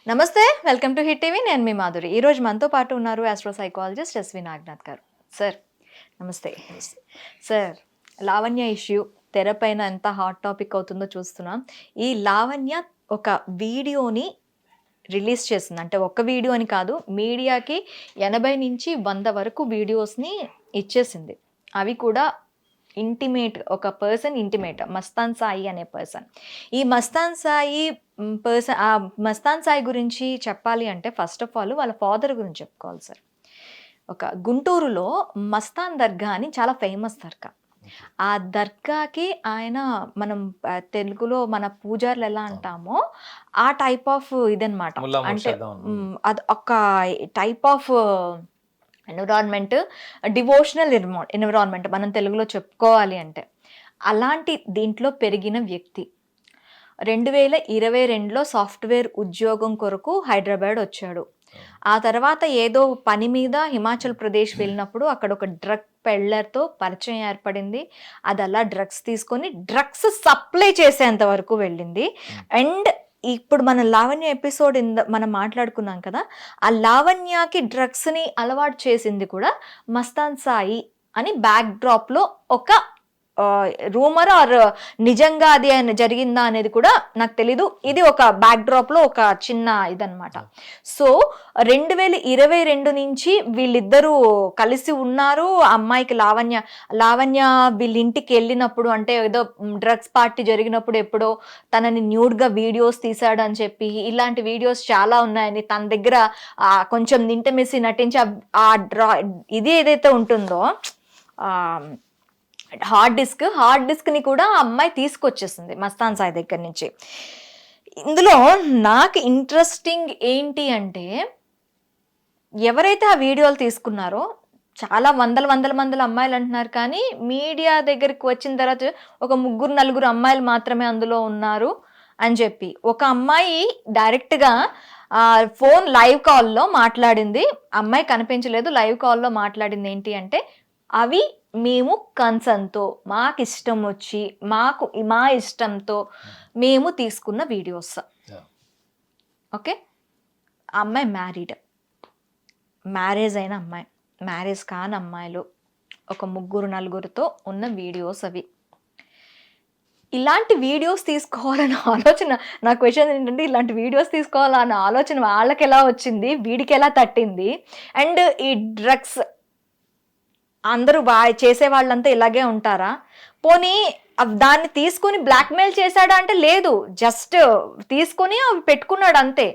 నమస్తే, welcome to hit TV. నేను మీ మాధురి. ఈరోజు మనతో పాటు ఉన్నారు ఆస్ట్రో సైకాలజిస్ట్ ఎస్వి నాగనాథ్ గారు. సార్ నమస్తే. సార్, లావణ్య ఇష్యూ తెరపైన ఎంత హాట్ టాపిక్ అవుతుందో చూస్తున్నాం. ఈ లావణ్య ఒక వీడియోని రిలీజ్ చేసింది, అంటే ఒక్క వీడియో అని కాదు, మీడియాకి 80 నుంచి 100 వరకు వీడియోస్ని ఇచ్చేసింది. అవి కూడా ఇంటిమేట్, ఒక పర్సన్ ఇంటిమేట్, మస్తాన్ సాయి అనే పర్సన్. ఈ మస్తాన్ సాయి ఆ మస్తాన్ సాయి గురించి చెప్పాలి అంటే ఫస్ట్ ఆఫ్ ఆల్ వాళ్ళ ఫాదర్ గురించి చెప్పుకోవాలి సార్. ఒక గుంటూరులో మస్తాన్ దర్గా అని చాలా ఫేమస్ దర్గా. ఆ దర్గాకి ఆయన, మనం తెలుగులో మన పూజారులు ఎలా అంటామో ఆ టైప్ ఆఫ్ ఇదనమాట. అంటే అది ఒక type of environment, devotional environment మనం తెలుగులో చెప్పుకోవాలి అంటే. అలాంటి దీంట్లో పెరిగిన వ్యక్తి 2022లో సాఫ్ట్వేర్ ఉద్యోగం కొరకు హైదరాబాద్ వచ్చాడు. ఆ తర్వాత ఏదో పని మీద హిమాచల్ ప్రదేశ్ వెళ్ళినప్పుడు అక్కడ ఒక డ్రగ్ పెళ్ళర్తో పరిచయం ఏర్పడింది. అది అలా డ్రగ్స్ తీసుకొని డ్రగ్స్ సప్లై చేసేంత వరకు వెళ్ళింది. అండ్ ఇప్పుడు మన లావణ్య ఎపిసోడ్ మనం మాట్లాడుకున్నాం కదా, ఆ లావణ్యకి డ్రగ్స్ని అలవాటు చేసింది కూడా మస్తాన్ సాయి అని బ్యాక్ డ్రాప్లో ఒక రూమర్ ఆర్ నిజంగా అది జరిగిందా అనేది కూడా నాకు తెలీదు. ఇది ఒక బ్యాక్ డ్రాప్లో ఒక చిన్న ఇదనమాట. సో 2022 నుంచి వీళ్ళిద్దరూ కలిసి ఉన్నారు. అమ్మాయికి లావణ్య వీళ్ళ ఇంటికి వెళ్ళినప్పుడు, అంటే ఏదో డ్రగ్స్ పార్టీ జరిగినప్పుడు ఎప్పుడో తనని న్యూడ్గా వీడియోస్ తీశాడు అని చెప్పి, ఇలాంటి వీడియోస్ చాలా ఉన్నాయని, తన దగ్గర కొంచెం ఇంటిమేసీ నటించి ఆ ఇది ఏదైతే ఉంటుందో హార్డ్ డిస్క్ని కూడా ఆ అమ్మాయి తీసుకొచ్చేసింది మస్తాన్ సాయి దగ్గర నుంచి. ఇందులో నాకు ఇంట్రెస్టింగ్ ఏంటి అంటే, ఎవరైతే ఆ వీడియోలు తీసుకున్నారో చాలా వందల మంది అమ్మాయిలు అంటున్నారు, కానీ మీడియా దగ్గరికి వచ్చిన తర్వాత ఒక 3-4 అమ్మాయిలు మాత్రమే అందులో ఉన్నారు అని చెప్పి. ఒక అమ్మాయి డైరెక్ట్గా ఫోన్ లైవ్ కాల్లో మాట్లాడింది. అమ్మాయి కనిపించలేదు, లైవ్ కాల్లో మాట్లాడింది ఏంటి అంటే, అవి మేము కన్సర్న్తో, మాకు ఇష్టం వచ్చి, మా ఇష్టంతో మేము తీసుకున్న వీడియోస్. ఓకే, ఆ అమ్మాయి మ్యారేజ్ అయిన అమ్మాయి, మ్యారేజ్ కాని అమ్మాయిలు ఒక 3-4తో ఉన్న వీడియోస్ అవి. ఇలాంటి వీడియోస్ తీసుకోవాలన్న ఆలోచన, నా క్వశ్చన్ ఏంటంటే, ఇలాంటి వీడియోస్ తీసుకోవాలన్న ఆలోచన వాళ్ళకి ఎలా వచ్చింది, వీడికి ఎలా తట్టింది? అండ్ ఈ డ్రగ్స్ అందరూ చేసే వాళ్ళంతా ఇలాగే ఉంటారా? పోనీ దాన్ని తీసుకుని బ్లాక్మెయిల్ చేశాడా అంటే లేదు, జస్ట్ తీసుకుని అవి పెట్టుకున్నాడు అంతే.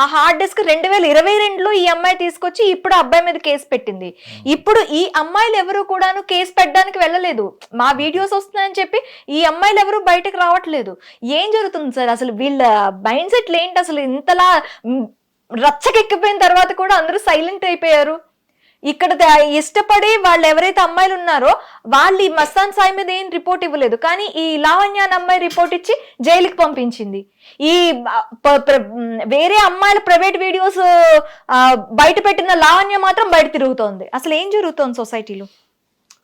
ఆ హార్డ్ డిస్క్ 2022లో ఈ అమ్మాయి తీసుకొచ్చి ఇప్పుడు అబ్బాయి మీద కేసు పెట్టింది. ఇప్పుడు ఈ అమ్మాయిలు ఎవరు కూడాను కేసు పెట్టడానికి వెళ్ళలేదు. మా వీడియోస్ వస్తున్నాయని చెప్పి ఈ అమ్మాయిలు ఎవరు బయటకు రావట్లేదు. ఏం జరుగుతుంది సార్ అసలు? వీళ్ళ మైండ్ సెట్లు ఏంటి అసలు? ఇంతలా రచ్చకెక్కిపోయిన తర్వాత కూడా అందరూ సైలెంట్ అయిపోయారు. ఇక్కడ ఇష్టపడి వాళ్ళు ఎవరైతే అమ్మాయిలు ఉన్నారో వాళ్ళు ఈ మస్తాన్ సాయి మీద ఏం రిపోర్ట్ ఇవ్వలేదు, కానీ ఈ లావణ్య అమ్మాయి రిపోర్ట్ ఇచ్చి జైలుకి పంపించింది. ఈ వేరే అమ్మాయిల ప్రైవేట్ వీడియోస్ బయట పెట్టిన లావణ్య మాత్రం బయట తిరుగుతోంది. అసలు ఏం జరుగుతోంది సొసైటీలో?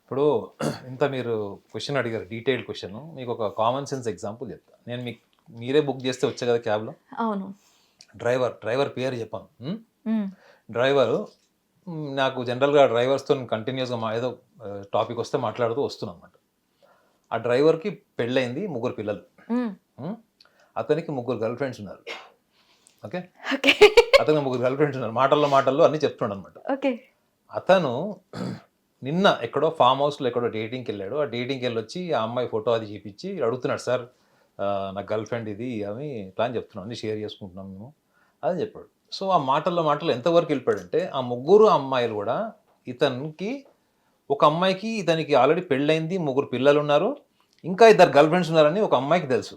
ఇప్పుడు ఇంత మీరు క్వశ్చన్ అడిగారు, డీటెయిల్డ్ క్వశ్చన్. మీకు ఒక కామన్ సెన్స్ ఎగ్జాంపుల్ చెప్తా. నేను మీరే బుక్ చేస్తే వచ్చా కదా క్యాబ్లో. అవును. డ్రైవర్ పేరు చెప్పాను. డ్రైవరు నాకు జనరల్గా డ్రైవర్స్తో కంటిన్యూస్గా ఏదో టాపిక్ వస్తే మాట్లాడుతూ వస్తున్నాను అనమాట. ఆ డ్రైవర్కి పెళ్ళయింది, 3 పిల్లలు. అతనికి 3 గర్ల్ ఫ్రెండ్స్ ఉన్నారు. ఓకే, అతనికి 3 గర్ల్ ఫ్రెండ్స్ ఉన్నారు. మాటల్లో అన్నీ చెప్తున్నాడు అనమాట. అతను నిన్న ఎక్కడో ఫామ్ హౌస్లో ఎక్కడో డేటింగ్కి వెళ్ళాడు. ఆ డేటింగ్కి వెళ్ళొచ్చి ఆ అమ్మాయి ఫోటో అది చూపించి అడుగుతున్నాడు, సార్ నా గర్ల్ ఫ్రెండ్ ఇది అవి ఇట్లా అని చెప్తున్నాం, అన్నీ షేర్ చేసుకుంటున్నాం మేము అని చెప్పాడు. సో ఆ మాటల్లో ఎంతవరకు వెళ్ళిపోయాడంటే, ఆ 3 అమ్మాయిలు కూడా ఇతనికి, ఒక అమ్మాయికి ఇతనికి ఆల్రెడీ పెళ్ళైంది, 3 పిల్లలు ఉన్నారు, ఇంకా 2 గర్ల్ ఫ్రెండ్స్ ఉన్నారని ఒక అమ్మాయికి తెలుసు.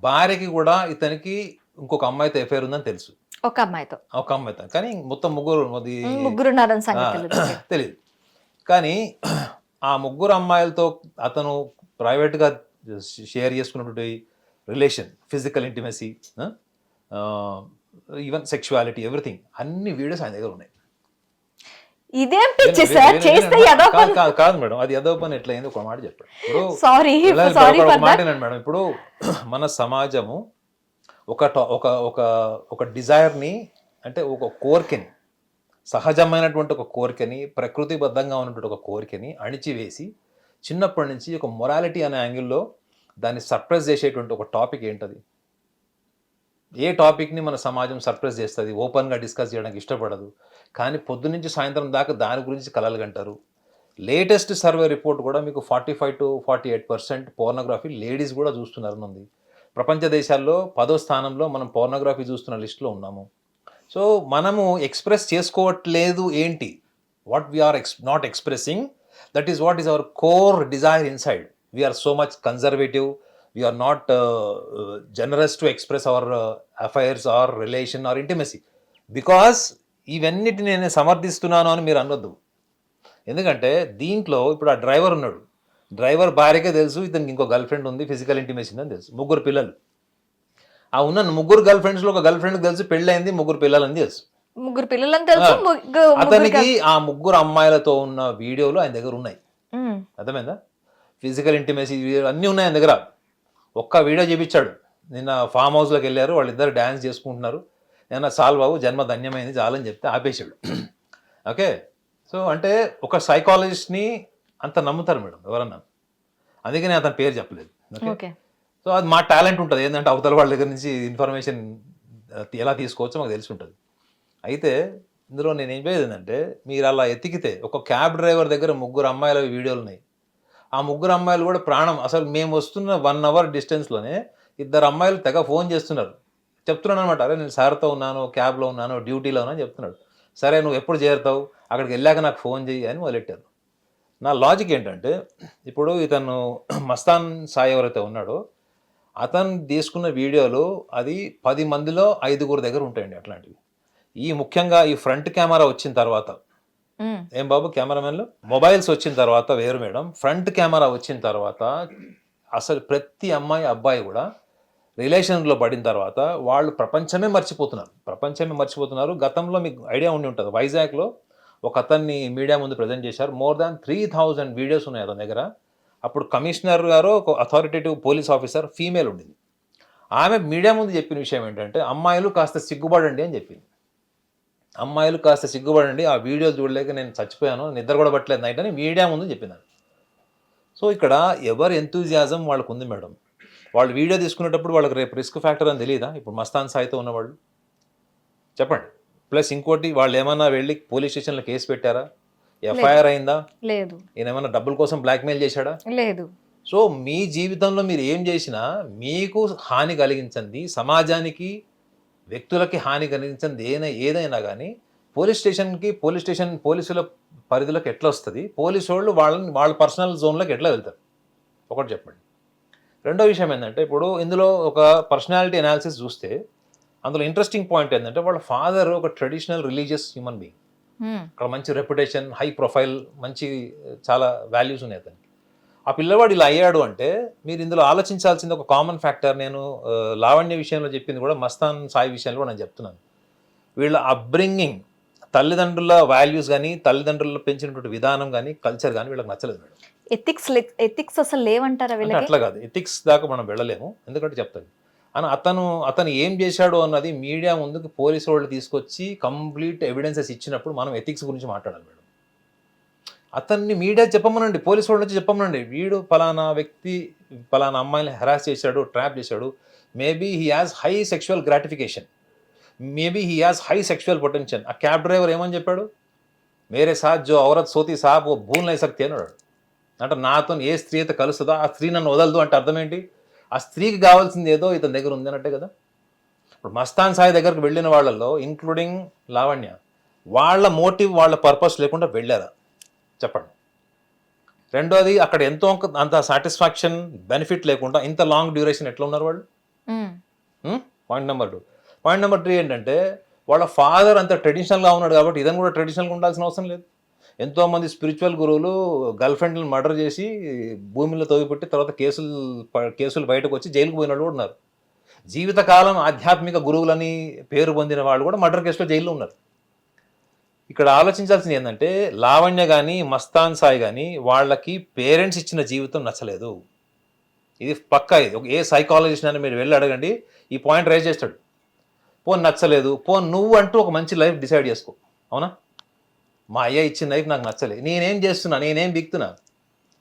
భార్యకి కూడా ఇతనికి ఇంకొక అమ్మాయితో ఎఫైర్ ఉందని తెలుసు, ఒక అమ్మాయితో. కానీ మొత్తం 3 తెలియదు. కానీ ఆ 3 అమ్మాయిలతో అతను ప్రైవేట్గా షేర్ చేసుకున్నటువంటి relation, physical intimacy, even sexuality, everything, అన్ని వీడియోస్ ఆయన దగ్గర ఉన్నాయి. ఇదేం పిచ్చి సార్, చేస్తే కాదు మేడం, అది ఎదో పని ఎట్లయింది ఒక మాట చెప్పాడు. ఇప్పుడు మాట మేడం, ఇప్పుడు మన సమాజము ఒక డిజైర్ని, అంటే ఒక కోరికని, సహజమైనటువంటి ఒక కోరికని, ప్రకృతిబద్ధంగా ఉన్నటువంటి ఒక కోరికని అణిచివేసి చిన్నప్పటి నుంచి ఒక మొరాలిటీ అనే యాంగిల్లో దాన్ని సర్ప్రైజ్ చేసేటువంటి ఒక టాపిక్ ఏంటది? ఏ టాపిక్ని మన సమాజం సర్ప్రైజ్ చేస్తుంది, ఓపెన్గా డిస్కస్ చేయడానికి ఇష్టపడదు, కానీ పొద్దునుంచి సాయంత్రం దాకా దాని గురించి కలలు కంటారు. లేటెస్ట్ సర్వే రిపోర్ట్ కూడా మీకు 45 to 48% పోర్నోగ్రఫీ లేడీస్ కూడా చూస్తున్నారని ఉంది. ప్రపంచ దేశాల్లో 10వ స్థానంలో మనం పోర్నోగ్రఫీ చూస్తున్న లిస్టులో ఉన్నాము. సో మనము ఎక్స్ప్రెస్ చేసుకోవట్లేదు ఏంటి? What we are not expressing, that is what is our core desire inside. We are so much conservative, we are not generous to express our affairs or relation or intimacy. Because ఇవన్నిటిని నేను సమర్థిస్తున్నాను అని మీరు అనొద్దు. ఎందుకంటే దీంట్లో ఇప్పుడు ఆ డ్రైవర్ ఉన్నాడు, డ్రైవర్ భార్యకే తెలుసు ఇతనికి ఇంకో గర్ల్ ఫ్రెండ్ ఉంది, ఫిజికల్ ఇంటిమేషన్ అని తెలుసు, 3 పిల్లలు. ఆ ఉన్న 3 గర్ల్ ఫ్రెండ్స్లో ఒక గర్ల్ ఫ్రెండ్కి తెలుసు పెళ్ళైంది, 3 పిల్లలని తెలుసు. 3 పిల్లలని తెలుసు. అతనికి ఆ 3 అమ్మాయిలతో ఉన్న వీడియోలు ఆయన దగ్గర ఉన్నాయి. అర్థమైందా? ఫిజికల్ ఇంటిమేసీ వీడియోలు అన్నీ ఉన్నాయి ఆయన దగ్గర. ఒక్క వీడియో చూపించాడు. నిన్న ఫామ్ హౌస్లోకి వెళ్ళారు, వాళ్ళిద్దరు డ్యాన్స్ చేసుకుంటున్నారు. నేను చాలు బాబు, జన్మ ధన్యమైంది చాలని చెప్తే ఆపేశాడు. ఓకే, సో అంటే ఒక సైకాలజిస్ట్ని అంత నమ్ముతారు మేడం ఎవరన్నా, అందుకని అతని పేరు చెప్పలేదు. ఓకే, సో అది మా టాలెంట్ ఉంటుంది ఏంటంటే అవతల వాళ్ళ దగ్గర నుంచి ఇన్ఫర్మేషన్ ఎలా తీసుకోవచ్చో మాకు తెలిసి ఉంటుంది. అయితే ఇందులో నేను ఏం పోయేది ఏంటంటే, మీరు అలా ఎతికితే ఒక క్యాబ్ డ్రైవర్ దగ్గర 3 అమ్మాయిల వీడియోలు ఉన్నాయి. ఆ 3 అమ్మాయిలు కూడా ప్రాణం, అసలు మేము వస్తున్న 1 hour డిస్టెన్స్లోనే 2 అమ్మాయిలు తెగ ఫోన్ చేస్తున్నారు. చెప్తున్నాను అనమాట, అరే నేను సార్తో ఉన్నాను, క్యాబ్లో ఉన్నాను, డ్యూటీలో ఉన్నాను చెప్తున్నాడు. సరే నువ్వు ఎప్పుడు చేరుతావు, అక్కడికి వెళ్ళాక నాకు ఫోన్ చేయి అని మొదలెట్టారు. నా లాజిక్ ఏంటంటే, ఇప్పుడు ఇతను మస్తాన్ సాయి ఎవరైతే ఉన్నాడో అతను తీసుకున్న వీడియోలు అది 10 మందిలో 5 దగ్గర ఉంటాయండి అట్లాంటివి. ముఖ్యంగా ఈ ఫ్రంట్ కెమెరా వచ్చిన తర్వాత, ఏం బాబు కెమెరామెన్లు, మొబైల్స్ వచ్చిన తర్వాత వేరు మేడం, ఫ్రంట్ కెమెరా వచ్చిన తర్వాత అసలు ప్రతి అమ్మాయి అబ్బాయి కూడా రిలేషన్లో పడిన తర్వాత వాళ్ళు ప్రపంచమే మర్చిపోతున్నారు. గతంలో మీకు ఐడియా ఉండి ఉంటుంది, వైజాగ్లో ఒక అతన్ని మీడియా ముందు ప్రజెంట్ చేశారు. మోర్ దాన్ 3000 వీడియోస్ ఉన్నాయి అతని దగ్గర. అప్పుడు కమిషనర్ గారు, ఒక అథారిటేటివ్ పోలీస్ ఆఫీసర్ ఫీమేల్ ఉండింది. ఆమె మీడియా ముందు చెప్పిన విషయం ఏంటంటే, అమ్మాయిలు కాస్త సిగ్గుపడండి అని చెప్పింది. అమ్మాయిలు కాస్త సిగ్గుపడండి, ఆ వీడియోలు చూడలేక నేను చచ్చిపోయాను, నిద్ర కూడా పట్టలేదు నైట్ అని మీడియా ముందు చెప్పింది. సో ఇక్కడ ఎవరి ఎంతూజియాజం వాళ్ళకు ఉంది మేడం. వాళ్ళు వీడియో తీసుకునేటప్పుడు వాళ్ళకి రేపు రిస్క్ ఫ్యాక్టర్ అని తెలియదా? ఇప్పుడు మస్తాన్ సాయితో ఉన్నవాళ్ళు చెప్పండి. ప్లస్ ఇంకోటి, వాళ్ళు ఏమన్నా వెళ్ళి పోలీస్ స్టేషన్లో కేసు పెట్టారా? ఎఫ్ఐఆర్ అయిందా? లేదు. ఈయన ఏమన్నా డబ్బుల కోసం బ్లాక్మెయిల్ చేశాడా? లేదు. సో మీ జీవితంలో మీరు ఏం చేసినా మీకు హాని కలిగించండి, సమాజానికి వ్యక్తులకి హాని కలిగించండి ఏదైనా కానీ పోలీసుల పరిధిలోకి ఎట్లా వస్తుంది? పోలీసు వాళ్ళు వాళ్ళ పర్సనల్ జోన్లోకి ఎట్లా వెళ్తారు? ఒకటి చెప్పండి. రెండో విషయం ఏంటంటే, ఇప్పుడు ఇందులో ఒక పర్సనాలిటీ అనాలిసిస్ చూస్తే అందులో ఇంట్రెస్టింగ్ పాయింట్ ఏంటంటే, వాళ్ళ ఫాదర్ ఒక ట్రెడిషనల్ రిలీజియస్ హ్యూమన్ బీయింగ్. అక్కడ మంచి రెప్యుటేషన్, హై ప్రొఫైల్, మంచి చాలా వాల్యూస్ ఉన్నాయి అతనికి. ఆ పిల్లవాడు ఇలా అయ్యాడు అంటే మీరు ఇందులో ఆలోచించాల్సింది ఒక కామన్ ఫ్యాక్టర్. నేను లావణ్య విషయంలో చెప్పింది కూడా, మస్తాన్ సాయి విషయంలో కూడా నేను చెప్తున్నాను. వీళ్ళ అప్బ్రింగింగ్, తల్లిదండ్రుల వాల్యూస్ కానీ, తల్లిదండ్రులు పెంచినటువంటి విధానం కానీ, కల్చర్ కానీ వీళ్ళకి నచ్చలేదు మేడం. ఎథిక్స్ అసలు లేవంటారా? అట్లా కాదు, ఎథిక్స్ దాకా మనం వెళ్ళలేము. ఎందుకంటే చెప్తాను అని, అతను ఏం చేశాడు అన్నది మీడియా ముందుకు పోలీసు వాళ్ళు తీసుకొచ్చి కంప్లీట్ ఎవిడెన్సెస్ ఇచ్చినప్పుడు మనం ఎథిక్స్ గురించి మాట్లాడాలి మేడం. అతన్ని మీడియా చెప్పమనండి, పోలీసు వాళ్ళ నుంచి చెప్పమనండి, వీడు ఫలానా వ్యక్తి ఫలానా అమ్మాయిని హెరాస్ చేశాడు, ట్రాప్ చేశాడు, maybe he has high sexual gratification, maybe he has high sexual potential. ఆ క్యాబ్ డ్రైవర్ ఏమని చెప్పాడు? మేరే సాత్ జో ఔరత్ సోతీ సాబ్ ఓ భూల్ నహీ సక్తి అన్నాడు. అంటే నాతో ఏ స్త్రీ అయితే కలుస్తుందో ఆ స్త్రీ నన్ను వదలదు అంటే అర్థం ఏంటి? ఆ స్త్రీకి కావాల్సింది ఏదో ఇతని దగ్గర ఉంది అన్నట్టే కదా. ఇప్పుడు మస్తాన్ సాయి దగ్గరకు వెళ్ళిన వాళ్ళల్లో ఇంక్లూడింగ్ లావణ్య, వాళ్ళ మోటివ్, వాళ్ళ పర్పస్ లేకుండా వెళ్ళారా చెప్పండి. రెండోది, అక్కడ అంత సాటిస్ఫాక్షన్, బెనిఫిట్ లేకుండా ఇంత లాంగ్ డ్యూరేషన్ ఎట్లా ఉన్నారు వాళ్ళు? Point number 2. పాయింట్ నెంబర్ 3 ఏంటంటే, వాళ్ళ ఫాదర్ అంత ట్రెడిషనల్గా ఉన్నాడు కాబట్టి ఇతను కూడా ట్రెడిషనల్గా ఉండాల్సిన అవసరం లేదు. ఎంతోమంది స్పిరిచువల్ గురువులు గర్ల్ ఫ్రెండ్లను మర్డర్ చేసి భూమిలో తవ్విపెట్టి తర్వాత కేసులు బయటకు వచ్చి జైలుకు పోయిన వాళ్ళు కూడా ఉన్నారు. జీవితకాలం ఆధ్యాత్మిక గురువులని పేరు పొందిన వాళ్ళు కూడా మర్డర్ కేసులో జైల్లో ఉన్నారు. ఇక్కడ ఆలోచించాల్సింది ఏంటంటే, లావణ్య కానీ మస్తాన్ సాయి కానీ వాళ్ళకి పేరెంట్స్ ఇచ్చిన జీవితం నచ్చలేదు. ఇది పక్కా. ఇది ఏ సైకాలజిస్ట్ అని మీరు వెళ్ళి అడగండి, ఈ పాయింట్ రైజ్ చేస్తాడు. పోన్ నచ్చలేదు, పోన్ నువ్వు అంటూ ఒక మంచి లైఫ్ డిసైడ్ చేసుకో. అవునా, మా అయ్య ఇచ్చిన లైఫ్ నాకు నచ్చలేదు, నేనేం చేస్తున్నా, నేనేం దిగుతున్నా,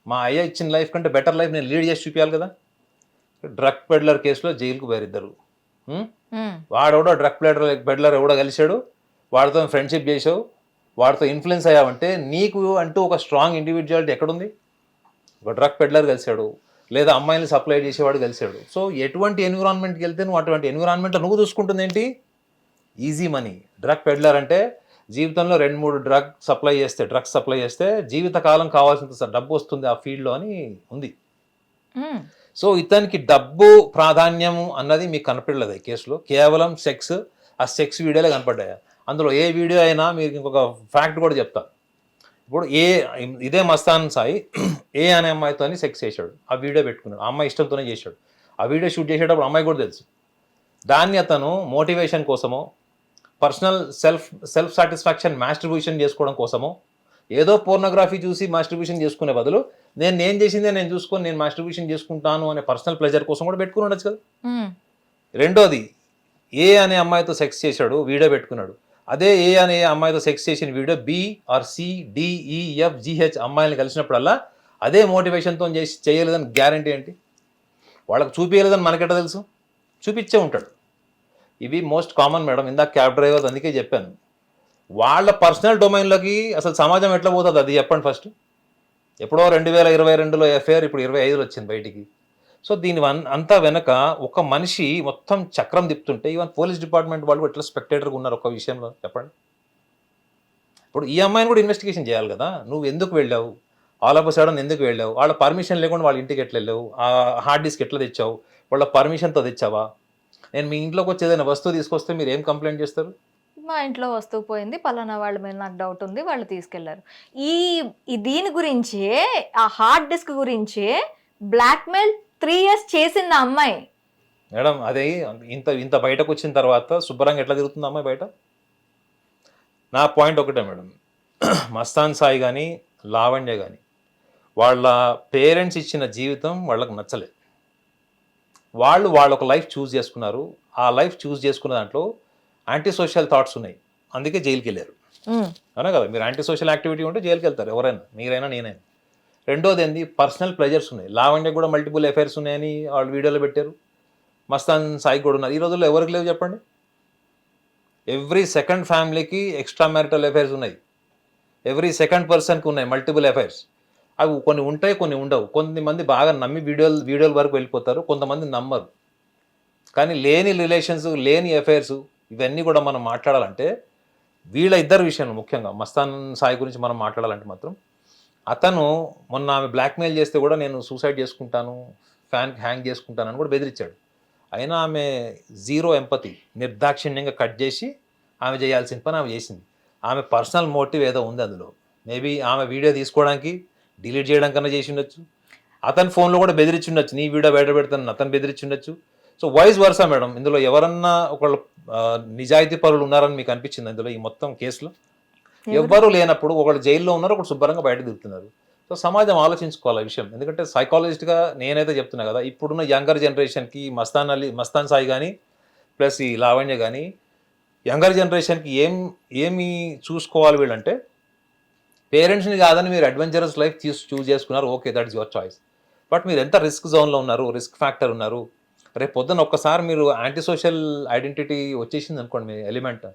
మా అయ్య ఇచ్చిన లైఫ్ కంటే బెటర్ లైఫ్ నేను లీడ్ చేసి చూపించాలి కదా. డ్రగ్ పెడ్లర్ కేసులో జైలుకు పోయారిద్దరు. వాడెవడో డ్రగ్ పెడ్లర్ ఎవడో కలిశాడు, వాడితో ఫ్రెండ్షిప్ చేసావు, వాడితో ఇన్ఫ్లుయెన్స్ అయ్యావంటే నీకు అంటూ ఒక స్ట్రాంగ్ ఇండివిజువాలిటీ ఎక్కడుంది? ఒక డ్రగ్ పెడ్లర్ కలిశాడు, లేదా అమ్మాయిని సప్లై చేసేవాడు కలిశాడు. సో ఎటువంటి ఎన్విరాన్మెంట్కి వెళ్తే నువ్వు అటువంటి ఎన్విరాన్మెంట్లో నువ్వు చూసుకుంటుంది ఏంటి? Easy money. డ్రగ్ పెడ్లర్ అంటే జీవితంలో 2-3 డ్రగ్స్ సప్లై చేస్తే జీవితకాలం కావాల్సినంత డబ్బు వస్తుంది ఆ ఫీల్డ్లో అని ఉంది. సో ఇతనికి డబ్బు ప్రాధాన్యం అన్నది మీకు కనపడలేదు ఈ కేసులో, కేవలం సెక్స్. ఆ సెక్స్ వీడియోలే కనపడ్డాయి. అందులో ఏ వీడియో అయినా మీరు ఇంకొక ఫ్యాక్ట్ కూడా చెప్తా. ఇప్పుడు ఇదే మస్తాన్ సాయి ఏ అనే అమ్మాయితో సెక్స్ చేశాడు, ఆ వీడియో పెట్టుకున్నాడు, ఆ అమ్మాయి ఇష్టంతోనే చేశాడు. ఆ వీడియో షూట్ చేసేటప్పుడు అమ్మాయి కూడా తెలుసు. దాన్ని అతను మోటివేషన్ కోసమో, పర్సనల్ సెల్ఫ్ సాటిస్ఫాక్షన్ మాస్టర్బ్యూషన్ చేసుకోవడం కోసమో, ఏదో పోర్నోగ్రఫీ చూసి మాస్టర్బ్యూషన్ చేసుకునే బదులు నేను చేసిందే నేను చూసుకొని నేను మాస్టర్బ్యూషన్ చేసుకుంటాను అనే పర్సనల్ ప్లెజర్ కోసం కూడా పెట్టుకుని ఉండొచ్చు కదా. రెండోది, ఏ అనే అమ్మాయితో సెక్స్ చేశాడు, వీడియో పెట్టుకున్నాడు. అదే ఏ అనే అమ్మాయితో సెక్స్ చేసిన video B R C D E F G H అమ్మాయిని కలిసినప్పుడల్లా అదే మోటివేషన్తో చేయలేదని గ్యారంటీ ఏంటి? వాళ్ళకి చూపించలేదని మనకెట్ట తెలుసు? చూపించే ఉంటాడు. ఇవి మోస్ట్ కామన్ మేడం. ఇందాక క్యాబ్ డ్రైవర్ అందుకే చెప్పాను, వాళ్ళ పర్సనల్ డొమైన్లోకి అసలు సమాజం ఎట్లా పోతుంది అది చెప్పండి ఫస్ట్. ఎప్పుడో 2022లో ఎఫ్ఐఆర్, ఇప్పుడు 25లో వచ్చింది బయటికి. సో దీని అంతా వెనక ఒక మనిషి మొత్తం చక్రం తిప్పుతుంటే ఈవెన్ పోలీస్ డిపార్ట్మెంట్ వాళ్ళు ఎట్లా స్పెక్టేటర్గా ఉన్నారు ఒక విషయంలో చెప్పండి. ఇప్పుడు ఈ అమ్మాయిని కూడా ఇన్వెస్టిగేషన్ చేయాలి కదా. నువ్వు ఎందుకు వెళ్ళావు, ఆల్ ఆఫ్ సడన్ ఎందుకు వెళ్ళావు, వాళ్ళ పర్మిషన్ లేకుండా వాళ్ళ ఇంటికి ఎట్లా వెళ్ళావు, ఆ హార్డ్ డిస్క్ ఎట్లా తెచ్చావు, వాళ్ళ పర్మిషన్తో తెచ్చావా? నేను మీ ఇంట్లోకి వచ్చి ఏదైనా వస్తువు తీసుకొస్తే మీరు ఏం కంప్లైంట్ చేస్తారు? మా ఇంట్లో వస్తువు పోయింది, పలానా వాళ్ళ మీద నాకు డౌట్ ఉంది, వాళ్ళు తీసుకెళ్లారు. దీని గురించే, ఆ హార్డ్ డిస్క్ గురించే బ్లాక్మెయిల్ 3 years చేసింది ఆ అమ్మాయి. మేడం అదే ఇంత బయటకు వచ్చిన తర్వాత శుభ్రంగా ఎట్లా తిరుగుతుంది అమ్మాయి బయట? నా పాయింట్ ఒకటే మేడం, మస్తాన్ సాయి కానీ లావణ్య కానీ వాళ్ళ పేరెంట్స్ ఇచ్చిన జీవితం వాళ్ళకి నచ్చలేదు. వాళ్ళు ఒక లైఫ్ చూస్ చేసుకున్నారు. ఆ లైఫ్ చూస్ చేసుకున్న దాంట్లో యాంటీ సోషల్ థాట్స్ ఉన్నాయి, అందుకే జైలుకి వెళ్ళారు. అవునా కదా? మీరు యాంటీ సోషల్ యాక్టివిటీ ఉంటే జైలుకి వెళ్తారు, ఎవరైనా, మీరైనా నేనైనా. రెండోది ఏంది, పర్సనల్ ప్లెజర్స్ ఉన్నాయి. లావణ్య కూడా మల్టిపుల్ అఫైర్స్ ఉన్నాయని వాళ్ళు వీడియోలో పెట్టారు. మస్తాన్ సాయి కూడా ఉన్నారు. ఈ రోజుల్లో ఎవరికి లేవు చెప్పండి? ఎవ్రీ సెకండ్ ఫ్యామిలీకి ఎక్స్ట్రా మ్యారిటల్ అఫైర్స్ ఉన్నాయి. ఎవ్రీ సెకండ్ పర్సన్కి ఉన్నాయి మల్టిపుల్ అఫైర్స్. అవి కొన్ని ఉంటాయి, కొన్ని ఉండవు. కొంతమంది బాగా నమ్మి వీడియోల వరకు వెళ్ళిపోతారు, కొంతమంది నమ్మరు. కానీ లేని రిలేషన్స్, లేని అఫైర్స్, ఇవన్నీ కూడా మనం మాట్లాడాలంటే వీళ్ళ ఇద్దరు విషయంలో, ముఖ్యంగా మస్తాన్ సాయి గురించి మనం మాట్లాడాలంటే మాత్రం, అతను మొన్న ఆమె బ్లాక్మెయిల్ చేస్తే కూడా నేను సూసైడ్ చేసుకుంటాను, ఫ్యాన్కి హ్యాంగ్ చేసుకుంటాను అని కూడా బెదిరించాడు. అయినా ఆమె జీరో ఎంపతి, నిర్దాక్షిణ్యంగా కట్ చేసి ఆమె చేయాల్సిన పని ఆమె చేసింది. ఆమె పర్సనల్ మోటివ్ ఏదో ఉంది అందులో. మేబీ ఆమె వీడియో తీసుకోవడానికి, డిలీట్ చేయడం కన్నా చేసి ఉండొచ్చు. అతని ఫోన్లో కూడా బెదిరించి ఉండొచ్చు, నీ వీడియో బయట పెడతాను అతను బెదిరించి ఉండొచ్చు. So vice versa madam. ఇందులో ఎవరన్నా ఒకళ్ళు నిజాయితీ పరులు ఉన్నారని మీకు అనిపించింది ఇందులో ఈ మొత్తం కేసులో? ఎవ్వరూ లేనప్పుడు ఒకళ్ళు జైల్లో ఉన్నారు, ఒకళ్ళు శుభ్రంగా బయట దిగుతున్నారు. సో సమాజం ఆలోచించుకోవాలి ఈ విషయం. ఎందుకంటే సైకాలజిస్ట్గా నేనైతే చెప్తున్నా కదా, ఇప్పుడున్న యంగర్ జనరేషన్కి మస్తాన్ సాయి కానీ ప్లస్ ఈ లావణ్య కానీ, యంగర్ జనరేషన్కి ఏమి చూసుకోవాలి వీళ్ళంటే, పేరెంట్స్ని కాదని మీరు అడ్వెంచరస్ లైఫ్ చూస్ చేసుకున్నారు, okay, that is your choice. But మీరు ఎంత రిస్క్ జోన్లో ఉన్నారు, రిస్క్ ఫ్యాక్టర్ ఉన్నారు. రేపు పొద్దున్న ఒక్కసారి మీరు యాంటీ సోషల్ ఐడెంటిటీ వచ్చేసింది అనుకోండి, మీ element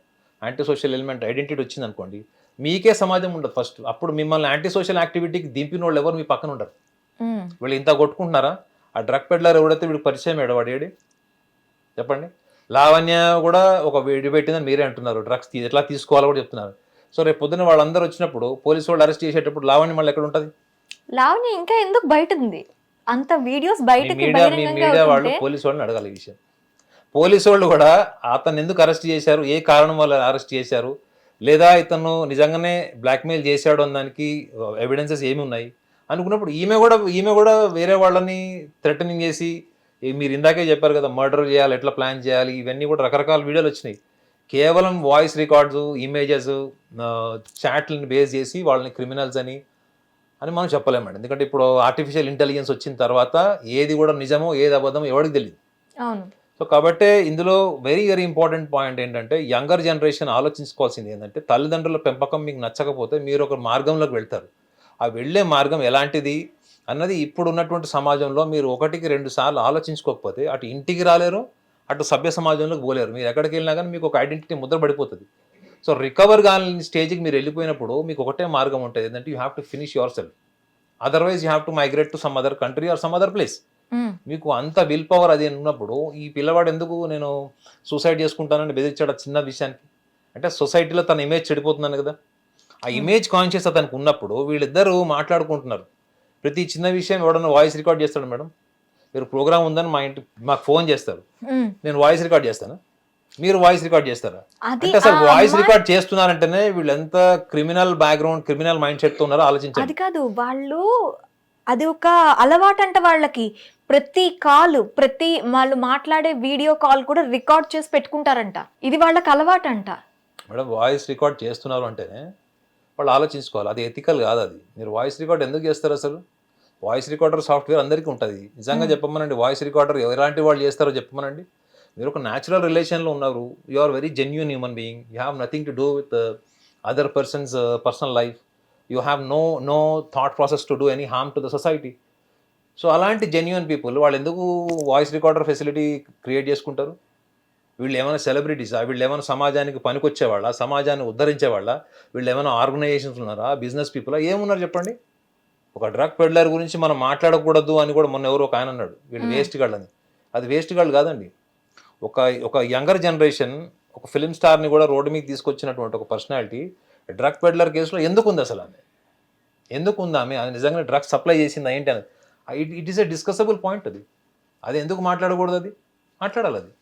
anti social element identity వచ్చింది అనుకోండి, మీకే సమాజం ఉండదు ఫస్ట్. అప్పుడు మిమ్మల్ని యాంటీ సోషల్ యాక్టివిటీకి దింపిన వాళ్ళు ఎవరు మీ పక్కన ఉండరు. వీళ్ళు ఇంత కొట్టుకుంటున్నారా? ఆ డ్రగ్ పెడ్లర్ ఎవడైతే వీడికి పరిచయం వాడేడి చెప్పండి. లావణ్య కూడా ఒక వీడియో పెట్టిందని మీరే అంటున్నారు, డ్రగ్స్ ఎట్లా తీసుకోవాలో కూడా చెప్తున్నారు. సో రేపు పొద్దున్న వాళ్ళందరూ వచ్చినప్పుడు పోలీసు వాళ్ళు అరెస్ట్ చేసేటప్పుడు లావణ్య మళ్ళీ ఎక్కడ ఉంటుంది? లావణ్య ఇంకా ఎందుకు బయట ఉంది? అంత వీడియోస్ బయటకి మీడియా వాళ్ళు పోలీసు వాళ్ళని అడగాలి ఈ విషయం. పోలీసు వాళ్ళు కూడా అతను ఎందుకు అరెస్ట్ చేశారు, ఏ కారణం వల్ల అరెస్ట్ చేశారు, లేదా ఇతను నిజంగానే బ్లాక్మెయిల్ చేశాడు అన్నదానికి ఎవిడెన్సెస్ ఏమి ఉన్నాయి అనుకున్నప్పుడు ఈమె కూడా వేరే వాళ్ళని థ్రెటనింగ్ చేసి, మీరు ఇందాకే చెప్పారు కదా మర్డర్ చేయాలి, ఎట్లా ప్లాన్ చేయాలి, ఇవన్నీ కూడా రకరకాల వీడియోలు వచ్చినాయి. కేవలం వాయిస్ రికార్డ్స్, ఇమేజెస్, చాట్లను బేస్ చేసి వాళ్ళని క్రిమినల్స్ అని అని మనం చెప్పలేమండి. ఎందుకంటే ఇప్పుడు ఆర్టిఫిషియల్ ఇంటెలిజెన్స్ వచ్చిన తర్వాత ఏది కూడా నిజమో ఏది అబద్ధమో ఎవరికి తెలియదు. అవును. సో కాబట్టి ఇందులో వెరీ వెరీ ఇంపార్టెంట్ పాయింట్ ఏంటంటే యంగర్ జనరేషన్ ఆలోచించుకోవాల్సింది ఏంటంటే తల్లిదండ్రుల పెంపకం మీకు నచ్చకపోతే మీరు ఒక మార్గంలోకి వెళ్తారు. ఆ వెళ్ళే మార్గం ఎలాంటిది అన్నది ఇప్పుడు ఉన్నటువంటి సమాజంలో మీరు 1-2 సార్లు ఆలోచించుకోకపోతే అటు ఇంటికి రాలేరు, అటు సభ్య సమాజంలోకి పోలేరు. మీరు ఎక్కడికి వెళ్ళినా కానీ మీకు ఒక ఐడెంటిటీ ముద్ర పడిపోతుంది. సో రికవర్ కాని స్టేజ్కి మీరు వెళ్ళిపోయినప్పుడు మీకు ఒకటే మార్గం ఉంటుంది, ఏంటంటే you have to finish yourself. Otherwise you have to migrate to some other country or some other place. మీకు అంత విల్ పవర్ అది ఉన్నప్పుడు ఈ పిల్లవాడు ఎందుకు నేను సూసైడ్ చేసుకుంటానని బెదిరించాడు ఆ చిన్న విషయానికి? అంటే సొసైటీలో తన ఇమేజ్ చెడిపోతుందని కదా. ఆ ఇమేజ్ కాన్షియస్ అతనికి ఉన్నప్పుడు వీళ్ళిద్దరూ మాట్లాడుకుంటున్నారు. ప్రతి చిన్న విషయం ఎవడన్నా వాయిస్ రికార్డ్ చేస్తాడు మేడం. మీరు ప్రోగ్రామ్ ఉందని మాకు ఫోన్ చేస్తారు, నేను వాయిస్ రికార్డ్ చేస్తాను, మీరు వాయిస్ రికార్డ్ చేస్తారా? అంటే అసలు వాయిస్ రికార్డ్ చేస్తున్నారంటేనే వీళ్ళు ఎంత criminal background, criminal mind set తో ఉన్నారో ఆలోచించండి. అది కాదు, వాళ్ళు అది ఒక అలవాటు అంట వాళ్ళకి. ప్రతి కాల్, ప్రతి వాళ్ళు మాట్లాడే వీడియో కాల్ కూడా రికార్డ్ చేసి పెట్టుకుంటారంట. ఇది వాళ్ళకి అలవాటు అంట. మేడం వాయిస్ రికార్డ్ చేస్తున్నారు అంటేనే వాళ్ళు ఆలోచించుకోవాలి, అది ఎథికల్ కాదు. అది మీరు వాయిస్ రికార్డ్ ఎందుకు చేస్తారు? అసలు వాయిస్ రికార్డర్ సాఫ్ట్వేర్ అందరికీ ఉంటుంది. నిజంగా చెప్పమనండి, వాయిస్ రికార్డర్ ఎలాంటి వాళ్ళు చేస్తారో చెప్పమనండి. మీరు ఒక న్యాచురల్ రిలేషన్లో ఉన్నారు, you are very genuine human being, you have nothing to do with other person's personal life, you have no thought process to do any harm to the society. So అలాంటి genuine people వాళ్ళు ఎందుకు voice recorder facility create చేసుకుంటారు? వీళ్ళు ఏమైనా సెలబ్రిటీసా? వీళ్ళు ఏమైనా సమాజానికి పనికొచ్చేవాళ్ళ, సమాజాన్ని ఉద్ధరించేవాళ్ళ? వీళ్ళు ఏమైనా ఆర్గనైజేషన్స్ ఉన్నారా, బిజినెస్ పీపులా, ఏమున్నారు చెప్పండి? ఒక డ్రగ్ పెడ్లర్ గురించి మనం మాట్లాడకూడదు అని కూడా మొన్న ఎవరో ఒక ఆయన అన్నాడు, వీళ్ళు వేస్ట్ గాళ్ళు అని. అది వేస్ట్ గాళ్ళు కాదండి. ఒక యంగర్ జనరేషన్, ఒక ఫిలిం స్టార్ని కూడా రోడ్డు మీద తీసుకొచ్చినటువంటి ఒక పర్సనాలిటీ డ్రగ్ పెడ్లర్ కేసులో ఎందుకు ఉంది? అసలు ఆమె ఎందుకు ఉంది? ఆమె అది నిజంగా డ్రగ్స్ సప్లై చేసింది ఏంటి అనేది ఇట్ ఈస్ ఎ డిస్కసబుల్ పాయింట్. అది ఎందుకు మాట్లాడకూడదు? అది మాట్లాడాలి. అది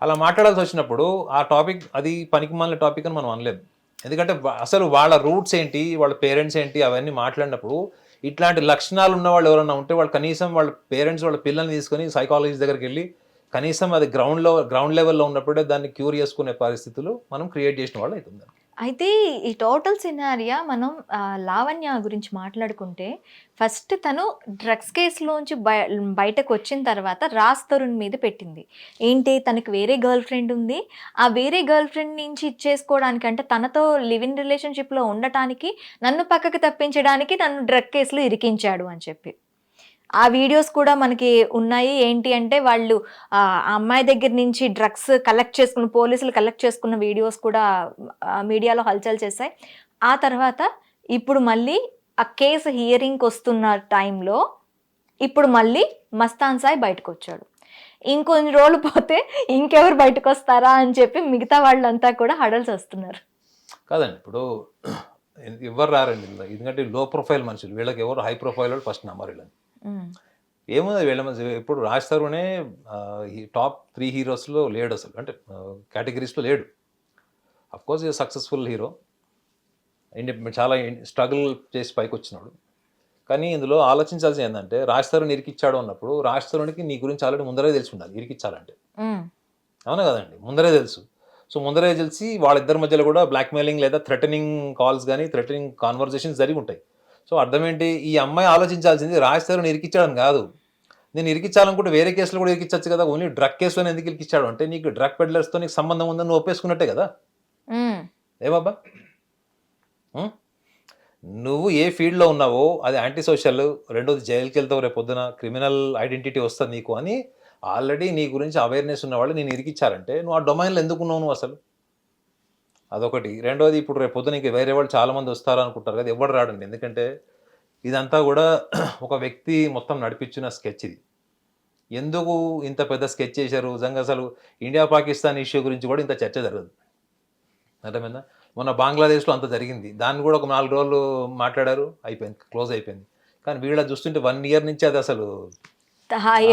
అలా మాట్లాడాల్సి వచ్చినప్పుడు ఆ టాపిక్ అది పనికిమాలిన టాపిక్ అని మనం అనలేము. ఎందుకంటే అసలు వాళ్ళ రూట్స్ ఏంటి, వాళ్ళ పేరెంట్స్ ఏంటి, అవన్నీ మాట్లాడినప్పుడు ఇట్లాంటి లక్షణాలు ఉన్న వాళ్ళు ఎవరైనా ఉంటే వాళ్ళు కనీసం వాళ్ళ పేరెంట్స్ వాళ్ళ పిల్లల్ని తీసుకొని సైకాలజిస్ట్ దగ్గరికి వెళ్ళి కనీసం అది గ్రౌండ్ లెవెల్లో ఉన్నప్పుడే దాన్ని క్యూర్ చేసుకునే పరిస్థితులు మనం క్రియేట్ చేసిన వాళ్ళు అవుతుంది. అయితే ఈ టోటల్ సినారియా మనం లావణ్య గురించి మాట్లాడుకుంటే, ఫస్ట్ తను డ్రగ్స్ కేసులోంచి బయటకు వచ్చిన తర్వాత రాజ్ తరుణ్ మీద పెట్టింది. ఏంటి, తనకు వేరే గర్ల్ ఫ్రెండ్ ఉంది, ఆ వేరే గర్ల్ ఫ్రెండ్ నుంచి ఇచ్చేసుకోవడానికి, అంటే తనతో లివ్ ఇన్ రిలేషన్షిప్లో ఉండటానికి, నన్ను పక్కకు తప్పించడానికి నన్ను డ్రగ్ కేసులో ఇరికించాడు అని చెప్పి ఆ వీడియోస్ కూడా మనకి ఉన్నాయి. ఏంటి అంటే వాళ్ళు ఆ అమ్మాయి దగ్గర నుంచి డ్రగ్స్ కలెక్ట్ చేసుకున్న, పోలీసులు కలెక్ట్ చేసుకున్న వీడియోస్ కూడా మీడియాలో హల్చల్ చేశాయి. ఆ తర్వాత ఇప్పుడు మళ్ళీ ఆ కేసు హియరింగ్కి వస్తున్న టైంలో ఇప్పుడు మళ్ళీ మస్తాన్ సాయి బయటకు వచ్చాడు. ఇంకొన్ని రోజులు పోతే ఇంకెవరు బయటకు వస్తారా అని చెప్పి మిగతా వాళ్ళంతా కూడా హడల్స్ వస్తున్నారు. కాదండి, ఇప్పుడు ఎవరు రారండి, ఎందుకంటే లో ప్రొఫైల్ మనుషులు, వీళ్ళకి ఎవరు హై ప్రొఫైల్ వాళ్ళు ఫస్ట్ నమ్మరు. వీళ్ళని ఏముంది వీళ్ళ ఇప్పుడు రాజ్ తరుణే టాప్ 3 హీరోస్లో లేడు అసలు, అంటే కేటగిరీస్లో లేడు. అఫ్కోర్స్ ఈజ్ సక్సెస్ఫుల్ హీరో, చాలా స్ట్రగుల్ చేసి పైకి వచ్చినాడు. కానీ ఇందులో ఆలోచించాల్సింది ఏంటంటే రాజ్ తరుణ్ ఇరికిచ్చాడు అన్నప్పుడు రాజ్ తరుణ్కి నీ గురించి ఆల్రెడీ ముందరే తెలిసి ఉండాలి ఇరికిచ్చాలంటే. అవునా కదండి, ముందరే తెలుసు. సో ముందరే తెలిసి వాళ్ళిద్దరి మధ్యలో కూడా బ్లాక్మెయిలింగ్ లేదా థ్రెటనింగ్ కాల్స్ కానీ థ్రెటనింగ్ కాన్వర్జేషన్స్ జరిగి ఉంటాయి. సో అర్థం ఏంటి, ఈ అమ్మాయి ఆలోచించాల్సింది రాజ్ తరుణ్ ఇరికిచ్చాడని కాదు, నేను ఇరికిచ్చాలనుకుంటే వేరే కేసులో కూడా ఇరికిచ్చచ్చు కదా, ఓన్లీ డ్రగ్ కేసులో ఎందుకు ఇరికిచ్చాడు అంటే నీకు డ్రగ్ పెడ్లర్స్తో నీకు సంబంధం ఉందని నువ్వు ఒప్పేసుకున్నట్టే కదా. ఏబాబా, నువ్వు ఏ ఫీల్డ్లో ఉన్నావో అది యాంటీ సోషల్, రెండోది జైలుకి వెళ్తావు, రేపు పొద్దున క్రిమినల్ ఐడెంటిటీ వస్తుంది నీకు అని ఆల్రెడీ నీ గురించి అవేర్నెస్ ఉన్నవాళ్ళు నేను ఇరికిచ్చారంటే నువ్వు ఆ డొమైన్లో ఎందుకు ఉన్నావు నువ్వు అసలు? అదొకటి. రెండోది, ఇప్పుడు రేపు పొద్దున నీకు వేరే వాళ్ళు చాలామంది వస్తారు అనుకుంటారు కదా, ఎవరు రాడండి. ఎందుకంటే ఇదంతా కూడా ఒక వ్యక్తి మొత్తం నడిపించిన స్కెచ్ ఇది. ఎందుకు ఇంత పెద్ద స్కెచ్ చేశారు నిజంగా? అసలు ఇండియా పాకిస్తాన్ ఇష్యూ గురించి కూడా ఇంత చర్చ జరగదు, అర్థమైందా? మొన్న బంగ్లాదేశ్లో అంత జరిగింది, దాన్ని కూడా ఒక 4 రోజులు మాట్లాడారు, అయిపోయింది, క్లోజ్ అయిపోయింది. కానీ వీళ్ళ చూస్తుంటే 1 year నుంచి అది అసలు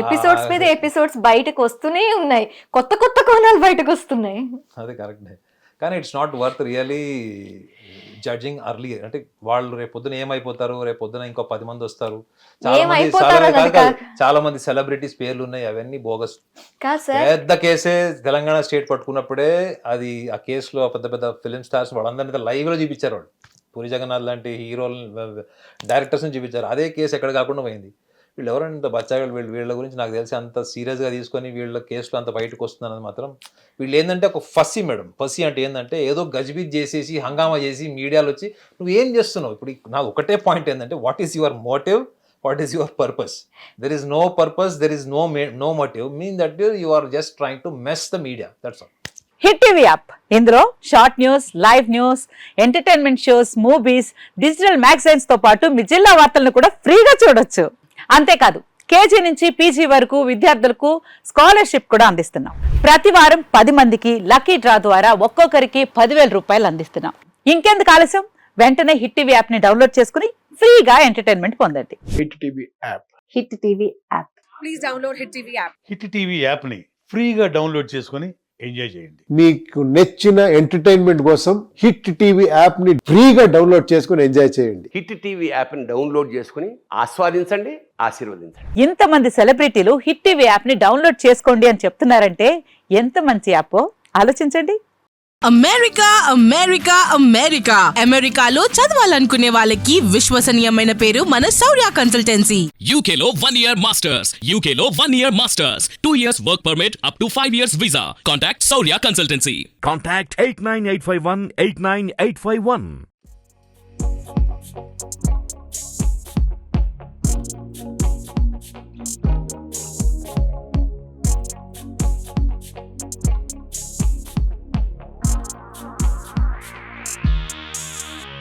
ఎపిసోడ్స్ మీద ఎపిసోడ్స్ బయటకు వస్తూనే ఉన్నాయి, కొత్త కొత్త కోణాలు బయటకు వస్తున్నాయి. అది కరెక్టే, కానీ it's not worth really judging early. అంటే వాళ్ళు రేపు పొద్దున ఏమైపోతారు, రేపు పొద్దున ఇంకో 10 మంది వస్తారు, చాలా మంది సెలబ్రిటీస్ పేర్లు ఉన్నాయి, అవన్నీ బోగస్. పెద్ద కేసే తెలంగాణ స్టేట్ పట్టుకున్నప్పుడే అది ఆ కేసులో పెద్ద పెద్ద ఫిలిం స్టార్స్ వాళ్ళందరినీ లైవ్ లో చూపించారు. వాళ్ళు పూరి జగన్నాథ్ లాంటి హీరోలు డైరెక్టర్స్ని చూపించారు. అదే కేసు ఎక్కడ కాకుండా పోయింది. వీళ్ళు ఎవరంటే బచ్చాగాళ్ళు, వీళ్ళ గురించి నాకు తెలిసి అంత సీరియస్గా తీసుకొని వీళ్ళ కేసులో అంత బయటకు వస్తుందన్నది మాత్రం వీళ్ళు ఏంటంటే ఒక ఫస్సీ మేడం. ఫస్సీ అంటే ఏంటంటే ఏదో గజిబిజ్ చేసేసి హంగామా చేసి మీడియాలో వచ్చి నువ్వు ఏం చేస్తున్నావు. ఇప్పుడు నాకు ఒకటే పాయింట్ ఏంటంటే what is your motive, what is your purpose? There is no purpose, there is no motive, mean that you are just trying to mess the media, that's all. Hit TV app, ఇందులో short news, live news, entertainment shows, movies, digital magazines తో పాటు మీ జిల్లా వార్తలను కూడా ఫ్రీగా చూడొచ్చు. అంతేకాదు KG నుంచి పీజీ వరకు విద్యార్థులకు స్కాలర్షిప్ కూడా అందిస్తున్నాం. ప్రతి వారం 10 మందికి లక్కీ డ్రా ద్వారా ఒక్కొక్కరికి 10,000 రూపాయలు అందిస్తున్నాం. ఇంకెందుకు ఆలస్యం, వెంటనే హిట్ టీవీ యాప్ ని డౌన్లోడ్ చేసుకుని ఫ్రీగా ఎంటర్టైన్మెంట్ పొందండి. Hit TV app. Hit TV app. Please download Hit TV app. Hit TV యాప్ని ఫ్రీగా డౌన్లోడ్ చేసుకొని ఎంజాయ్ చేయండి. మీకు నచ్చిన ఎంటర్టైన్మెంట్ కోసం హిట్ టీవీ యాప్ ని ఫ్రీగా డౌన్లోడ్ చేసుకుని ఎంజాయ్ చేయండి. హిట్ టీవీ యాప్ని డౌన్లోడ్ చేసుకుని ఆస్వాదించండి, ఆశీర్వదించండి. ఇంతమంది సెలబ్రిటీలు హిట్ టీవీ యాప్ ని డౌన్లోడ్ చేసుకోండి అని చెప్తున్నారంటే ఎంత మంచి యాప్ ఆలోచించండి. అమెరికా అమెరికా అమెరికా అమెరికాలో చదవాలనుకునే వాళ్ళకి విశ్వసనీయమైన పేరు మన శౌర్య consultancy. UK Law 1 Year Masters. UK Law 1 Year Masters. 2 years work permit up to 5 years visa. Contact Saurya Consultancy. Contact 89851 89851.